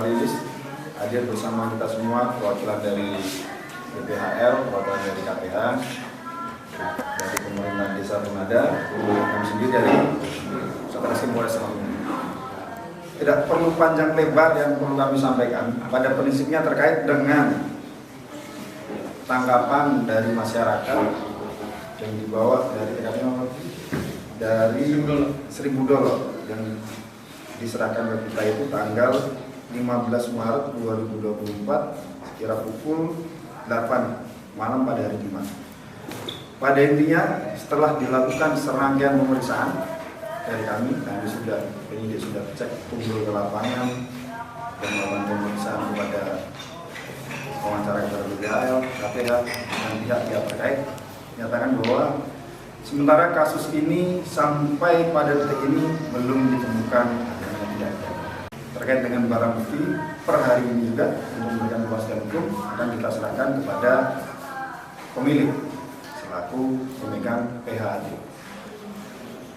Rilis hadir bersama kita semua, perwakilan dari BPHL, perwakilan dari KPH, dari pemerintah desa Tunada, kami sendiri dari Satreskrim Polres Lampung. Tidak perlu panjang lebar yang perlu kami sampaikan. Pada prinsipnya terkait dengan tanggapan dari masyarakat yang dibawa dari Seribu Dolo yang diserahkan ke kita itu tanggal 15 Maret 2024 sekira pukul 8 malam pada hari Jumat. Pada intinya setelah dilakukan serangkaian pemeriksaan dari kami penyidik sudah cek kumpul ke lapangan dan melakukan pemeriksaan kepada wawancara kepada BPHL, KPH dan pihak-pihak terkait, menyatakan bahwa sementara kasus ini sampai pada detik ini belum ditemukan adanya tindak pidana. Terkait dengan barang bukti per hari ini juga untuk memberikan kepastian hukum akan kita serahkan kepada pemilik selaku pemegang PHAT.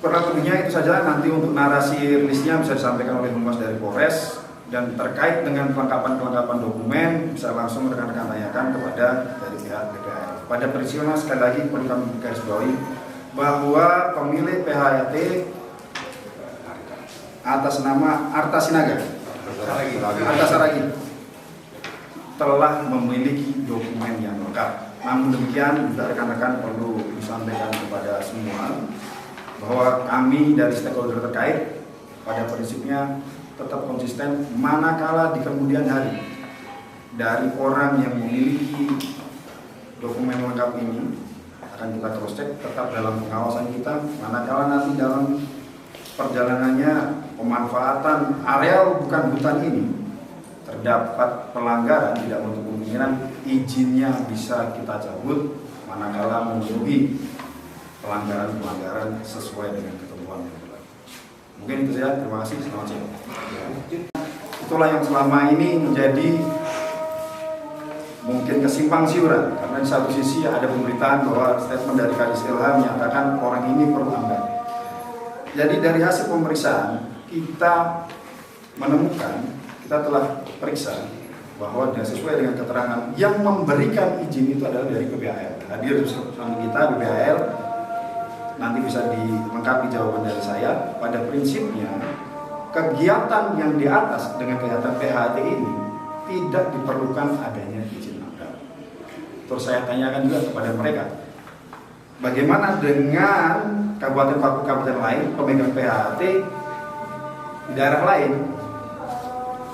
Kurang lebihnya itu saja. Nanti untuk narasi rilisnya bisa disampaikan oleh Humas dari Polres, dan terkait dengan kelengkapan dokumen bisa langsung rekan-rekan tanyakan kepada dari pihak BPHL. Pada prinsipnya sekali lagi perlu kami garis bawahi bahwa pemilik PHAT atas nama Arta Sinaga telah memiliki dokumen yang lengkap. Namun demikian juga rekan-rekan perlu disampaikan kepada semua bahwa kami dari stakeholder terkait pada prinsipnya tetap konsisten manakala di kemudian hari dari orang yang memiliki dokumen lengkap ini akan kita cross check tetap dalam pengawasan kita. Manakala nanti dalam perjalanannya pemanfaatan areal bukan hutan ini terdapat pelanggaran, tidak menutup kemungkinan izinnya bisa kita cabut manakala memenuhi pelanggaran sesuai dengan ketentuan yang berlaku. Mungkin itu saja. Terima kasih. Selamat siang. Itulah yang selama ini menjadi mungkin kesimpang siuran, karena di satu sisi ada pemberitaan bahwa statement dari Kadis Ilham menyatakan orang ini perlu amdal. Jadi dari hasil pemeriksaan kita menemukan, kita telah periksa bahwa sesuai dengan keterangan yang memberikan izin itu adalah dari BPHL. Hadir bersama kita BPHL, nanti bisa dilengkapi jawaban dari saya. Pada prinsipnya kegiatan yang di atas dengan kegiatan PHAT ini tidak diperlukan adanya izin amdal. Terus saya tanyakan juga kepada mereka, bagaimana dengan kabupaten lain pemegang PHAT di daerah lain?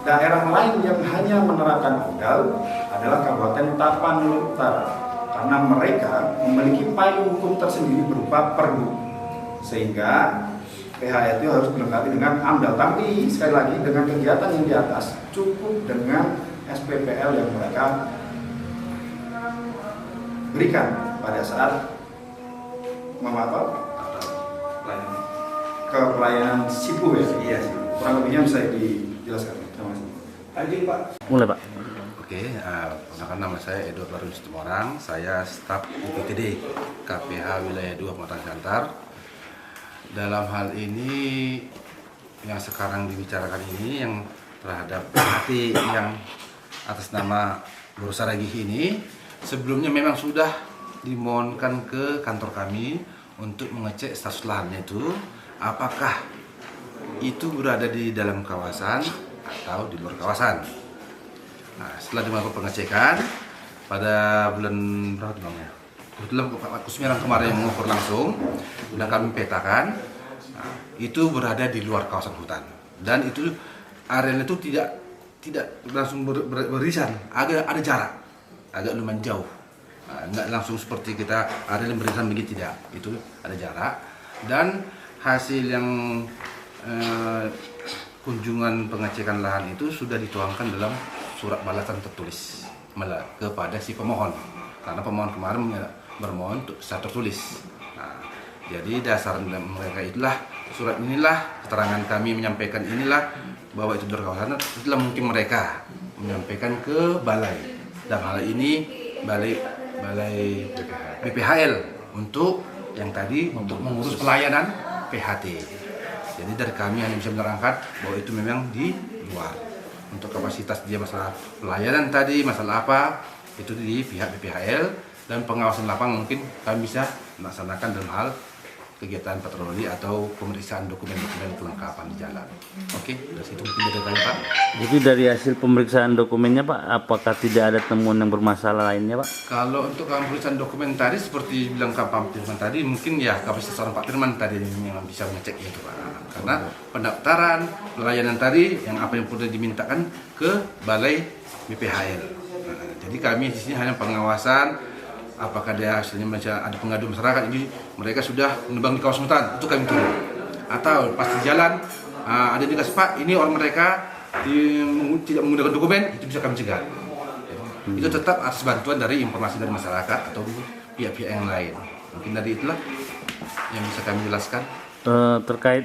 Daerah lain yang hanya menerapkan amdal adalah Kabupaten Tapanuli Utara, karena mereka memiliki payung hukum tersendiri berupa pergub, sehingga PHAT itu harus dilengkapi dengan amdal. Tapi sekali lagi dengan kegiatan yang di atas cukup dengan SPPL yang mereka berikan pada saat ke pelayanan SIPU ya. Iya sih. Kurang lebihnya bisa dijelaskan. Terima kasih. Lanjut Pak. Mulai Pak. Oke, perkenalkan nama saya Edward Larus Tumorang, saya staf UPTD KPH Wilayah 2 Pematang Siantar. Dalam hal ini yang sekarang dibicarakan ini yang terhadap hati yang atas nama Bro Saragih ini sebelumnya memang sudah dimohonkan ke kantor kami untuk mengecek status lahannya itu apakah itu berada di dalam kawasan atau di luar kawasan. Nah, setelah dilakukan pengecekan pada bulan berapa namanya? Kebetulan Pak Kusmirang kemarin yang mengukur langsung dan kami petakan, nah, itu berada di luar kawasan hutan dan itu area itu tidak langsung berisan, agak ada jarak, agak lumayan jauh. Nah, nggak langsung seperti kita area yang berisan begitu, tidak, itu ada jarak. Dan hasil yang kunjungan pengecekan lahan itu sudah dituangkan dalam surat balasan tertulis kepada si pemohon, karena pemohon kemarin bermohon untuk secara tertulis. Nah, jadi dasar mereka itulah surat inilah, keterangan kami menyampaikan inilah bahwa itu berkawasan. Itulah mungkin mereka menyampaikan ke balai, dan hal ini balai BPHL untuk yang tadi untuk mengurus pelayanan PHT. Jadi dari kami hanya bisa menerangkan bahwa itu memang di luar. untuk kapasitas dia masalah pelayanan tadi, masalah apa, itu di pihak BPHL, dan pengawasan lapangan mungkin kami bisa melaksanakan dalam hal kegiatan patroli atau pemeriksaan dokumen-dokumen kelengkapan di jalan. Oke, dari situ mungkin ada tanya Pak. Jadi dari hasil pemeriksaan dokumennya Pak, apakah tidak ada temuan yang bermasalah lainnya Pak? Kalau untuk pemeriksaan dokumen tadi seperti bilang Pak Firman tadi, mungkin ya kapasitas seorang Pak Firman tadi yang bisa mengecek itu Pak. Karena pendaftaran, pelayanan tadi yang apa yang perlu dimintakan ke Balai BPHL. Jadi kami di sini hanya pengawasan. Apakah dia hasilnya ada pengadu masyarakat, ini mereka sudah menebang di kawasan hutan, itu kami turun. Atau pas di jalan ada juga Pak, ini orang mereka tidak menggunakan dokumen, itu bisa kami cegah. Itu tetap atas bantuan dari informasi dari masyarakat atau pihak-pihak yang lain. Mungkin dari itulah yang bisa kami jelaskan. Terkait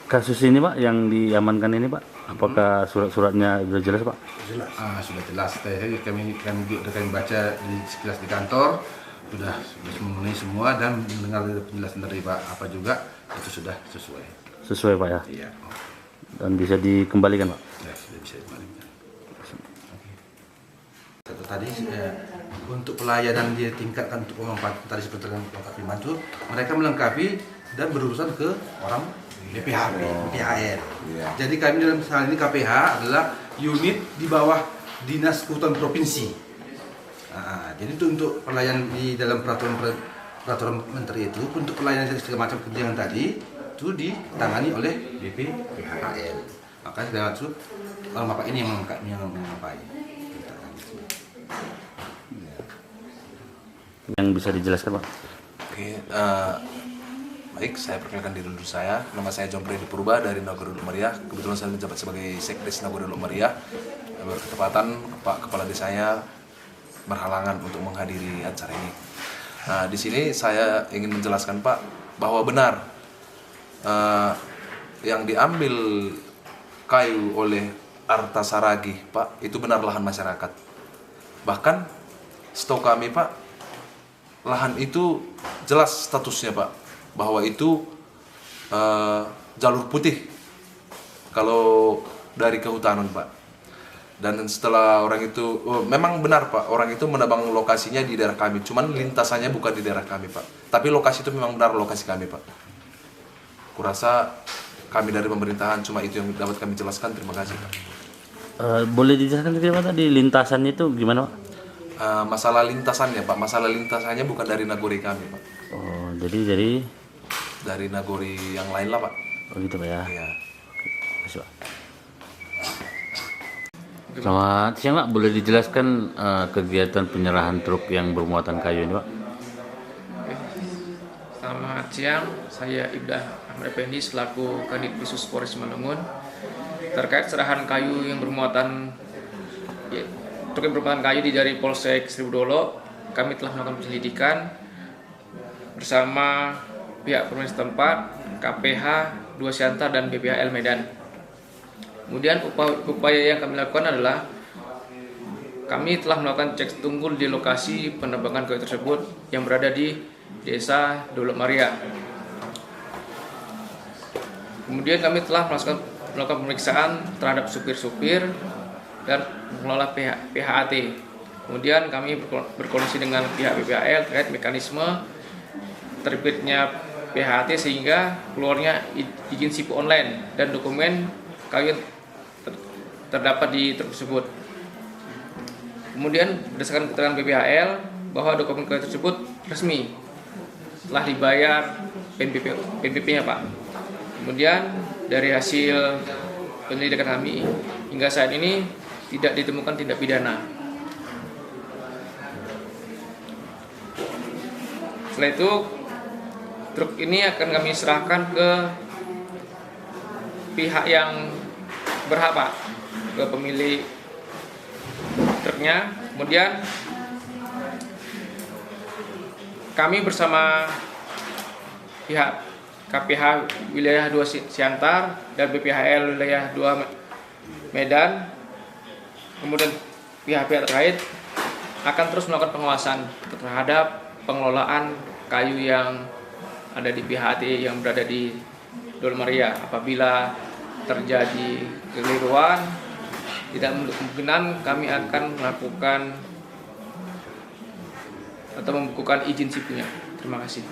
kasus ini Pak, yang diamankan ini Pak, apakah surat-suratnya sudah jelas Pak? Jelas. Sudah jelas. Kami baca sekilas di kantor, sudah memenuhi semua dan mendengar penjelasan dari Pak apa juga itu sudah sesuai. Sesuai Pak ya? Iya. Dan bisa dikembalikan Pak? Ya, sudah bisa dikembalikan. Oke. Tadi untuk pelayanan dia tingkatkan untuk pemanfaatan tadi seperti yang Pak Firman itu, mereka melengkapi dan berurusan ke orang BPHL. Jadi kami dalam hal ini KPH adalah unit di bawah Dinas Kehutanan Provinsi. Jadi itu untuk pelayanan di dalam peraturan menteri itu, untuk pelayanan segala macam kebijakan tadi itu ditangani oleh BPHL. Maka segala macam orang bapak ini yang mengapai. Yang bisa dijelaskan Pak? Oke, baik, saya perkenalkan diri dulu saya. Nama saya John Freddy Purba dari Nagori Lumeriah. Kebetulan saya menjabat sebagai Sekdes Nagori Lumeriah. Berketepatan Pak Kepala Desanya berhalangan untuk menghadiri acara ini. Nah, di sini saya ingin menjelaskan Pak bahwa benar yang diambil kayu oleh Arta Saragih Pak itu benar lahan masyarakat. Bahkan setahu kami Pak, lahan itu jelas statusnya Pak, bahwa itu jalur putih kalau dari kehutanan Pak. Dan setelah orang itu memang benar Pak, orang itu menebang lokasinya di daerah kami, cuman lintasannya bukan di daerah kami Pak, tapi lokasi itu memang benar lokasi kami Pak. Kurasa kami dari pemerintahan cuma itu yang dapat kami jelaskan. Terima kasih Pak. Boleh dijelaskan Pak tadi lintasannya itu gimana Pak? Masalah lintasannya Pak, masalah lintasannya bukan dari Nagori kami Pak. Oh, jadi dari Nagori yang lain lah Pak. Oh gitu Pak ya. Iya. Terima kasih Pak. Selamat siang Pak, boleh dijelaskan kegiatan penyerahan truk yang bermuatan kayu ini Pak? Selamat siang, saya Ibda Ahmad Effendi selaku Kadit Khusus Polres Manungun. Terkait serahan kayu yang bermuatan truk yang bermuatan kayu dari Polsek Seribu Dolo, kami telah melakukan penyelidikan bersama pihak pemerintah setempat, KPH, 2 Siantar dan BPHL Medan. Kemudian upaya yang kami lakukan adalah kami telah melakukan cek tunggul di lokasi penebangan kayu tersebut yang berada di Desa Dolok Maria. Kemudian kami telah melakukan pemeriksaan terhadap supir-supir dan pengelola PHAT. Kemudian kami berkoordinasi dengan pihak BPHL terkait mekanisme terbitnya PHAT sehingga keluarnya izin SIP online dan dokumen kayu terdapat di truk tersebut. Kemudian berdasarkan keterangan BPHL bahwa dokumen kayu tersebut resmi, telah dibayar PNBP-nya Pak. Kemudian dari hasil penyelidikan kami hingga saat ini tidak ditemukan tindak pidana. Setelah itu truk ini akan kami serahkan ke pihak yang berhak Pak, ke pemilik truknya. Kemudian kami bersama pihak KPH wilayah 2 Siantar dan BPHL wilayah 2 Medan, kemudian pihak-pihak terkait akan terus melakukan pengawasan terhadap pengelolaan kayu yang ada di PHAT yang berada di Dolok Maria. Apabila terjadi kekeliruan tidak menutup kemungkinan kami akan melakukan atau membukukan izin sipilnya. Terima kasih.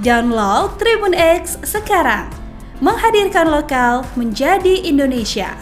Download Tribun X sekarang, menghadirkan lokal menjadi Indonesia.